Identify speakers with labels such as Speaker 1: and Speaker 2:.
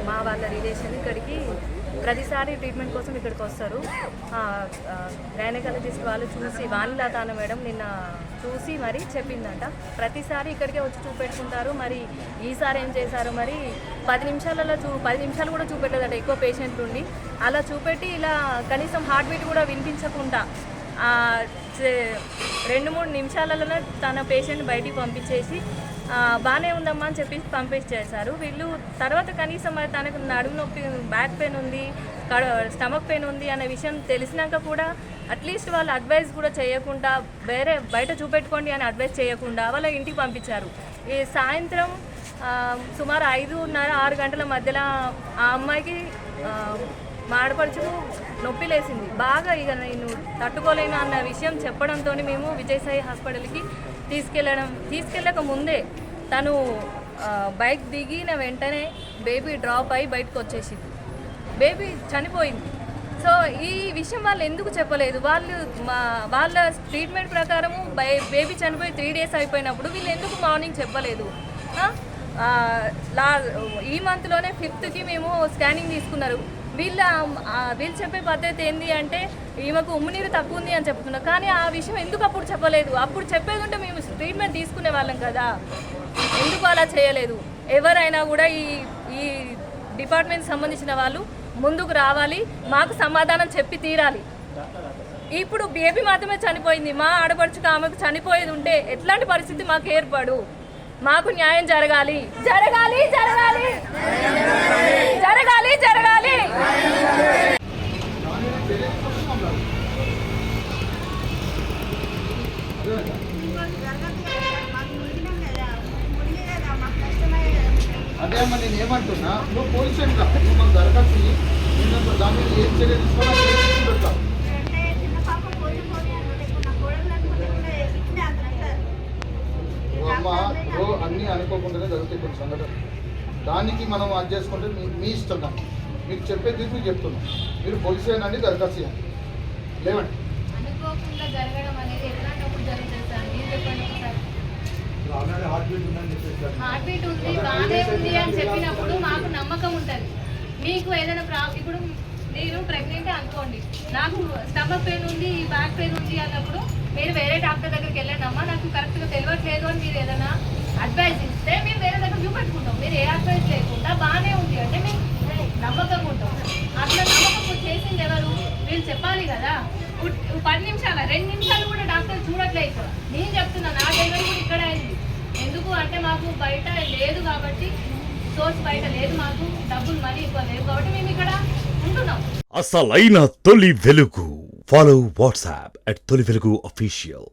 Speaker 1: మా వాళ్ళ రిలేషన్ ఇక్కడికి ప్రతిసారి ట్రీట్మెంట్ కోసం ఇక్కడికి వస్తారు. గైనకాలజిస్ట్ వాళ్ళు చూసి వాణిలత అన్న మేడం నిన్న చూసి మరి చెప్పిందంట ప్రతిసారి ఇక్కడికే వచ్చి చూపెట్టుకుంటారు. మరి ఈసారి ఏం చేశారు మరి 10 నిమిషాలు కూడా చూపెట్టదట ఎక్కువ పేషెంట్లు ఉండి. అలా చూపెట్టి ఇలా కనీసం హార్ట్ బీట్ కూడా వినిపించకుండా 2-3 నిమిషాలలోనే తన పేషెంట్ బయటికి పంపించేసి బాగానే ఉందమ్మా అని చెప్పి పంపించేశారు. వీళ్ళు తర్వాత కనీసం మరి తనకు నడుము నొప్పి, బ్యాక్ పెయిన్ ఉంది, స్టమక్ పెయిన్ ఉంది అనే విషయం తెలిసినాక కూడా అట్లీస్ట్ వాళ్ళు అడ్వైస్ కూడా చేయకుండా వేరే బయట చూపెట్టుకోండి అని అడ్వైస్ చేయకుండా వాళ్ళ ఇంటికి పంపించారు. ఈ సాయంత్రం సుమారు 5:30-6 గంటల మధ్యలో ఆ అమ్మాయికి మాడపడుచుకు నొప్పి లేసింది బాగా. ఇక నేను తట్టుకోలేను అన్న విషయం చెప్పడంతో మేము విజయసాయి హాస్పిటల్కి తీసుకెళ్ళక ముందే తను బైక్ దిగిన వెంటనే బేబీ డ్రాప్ అయి బయటకు వచ్చేసింది. బేబీ చనిపోయింది. సో ఈ విషయం వాళ్ళు ఎందుకు చెప్పలేదు? వాళ్ళ ట్రీట్మెంట్ ప్రకారము బేబీ చనిపోయి 3 days అయిపోయినప్పుడు వీళ్ళు ఎందుకు మార్నింగ్ చెప్పలేదు? ఈ మంత్లోనే 5th మేము స్కానింగ్ తీసుకున్నారు. వీళ్ళు చెప్పే పద్ధతి ఏంటి అంటే ఈమెకు ఉమ్మునీరు తక్కువ ఉంది అని చెప్తున్నారు. కానీ ఆ విషయం ఎందుకు అప్పుడు చెప్పలేదు? అప్పుడు చెప్పేది ఉంటే మేము ట్రీట్మెంట్ తీసుకునే వాళ్ళం కదా. ఎందుకు అలా చేయలేదు? ఎవరైనా కూడా ఈ డిపార్ట్మెంట్ సంబంధించిన వాళ్ళు ముందుకు రావాలి, మాకు సమాధానం చెప్పి తీరాలి. ఇప్పుడు బేబీ మాత్రమే చనిపోయింది. మా ఆడపడుచుకు ఆమెకు చనిపోయేది ఉంటే ఎట్లాంటి పరిస్థితి మాకు ఏర్పడు? మాకు న్యాయం జరగాలి, జరగాలి, జరగాలి, జరగాలి, జరగాలి.
Speaker 2: అదే అమ్మ నేను ఏమంటున్నా, నువ్వు పోలీస్ స్టేషన్ మాకు దరఖాస్తు దాని మీద ఏం చర్య తీసుకోవాలి. అమ్మ అన్నీ అనుకోకుండానే జరుగుతాయి కొన్ని సంఘటనలు. దానికి మనం అది చేసుకుంటే మీ ఇష్టం. మీకు చెప్పేది మీకు చెప్తున్నాం. మీరు పోలీస్ స్టేషన్ దరఖాస్తు చేయండి. లేవండి
Speaker 1: హార్ట్ బీట్ ఉంది, బాగానే ఉంది అని చెప్పినప్పుడు మాకు నమ్మకం ఉంటుంది. మీకు ఏదైనా ఇప్పుడు నేను ప్రెగ్నెంట్ అనుకోండి, నాకు స్టమక్ పెయిన్ ఉంది, బ్యాక్ పెయిన్ ఉంది అన్నప్పుడు మీరు వేరే డాక్టర్ దగ్గరికి వెళ్ళండమ్మా, నాకు కరెక్ట్గా తెలియట్లేదు అని మీరు ఏదైనా అడ్వైస్ ఇస్తే మేము వేరే దగ్గర చూపెట్టుకుంటాం. మీరు ఏ అడ్వైస్ లేకుండా బాగానే ఉంది అంటే మేము నమ్మకంగా ఉంటాం. అట్లా నమ్మకం చేసింది ఎవరు? వీళ్ళు చెప్పాలి కదా. 10 నిమిషాలు 2 నిమిషాలు కూడా డాక్టర్ చూడట్లేదు. ఇక్కడ నేను చెప్తున్నా, నా డెలివరీ కూడా ఇక్కడ అయింది. ఎందుకు అంటే మాకు బయట లేదు కాబట్టి, సోర్స్ బయట లేదు, మాకు డబ్బులు మనీ ఎక్కువ లేవు కాబట్టి మేము ఇక్కడ ఉంటున్నాం.
Speaker 3: అసలైన తొలి వెలుగు. ఫాలో వాట్సాప్ @తొలి వెలుగు official.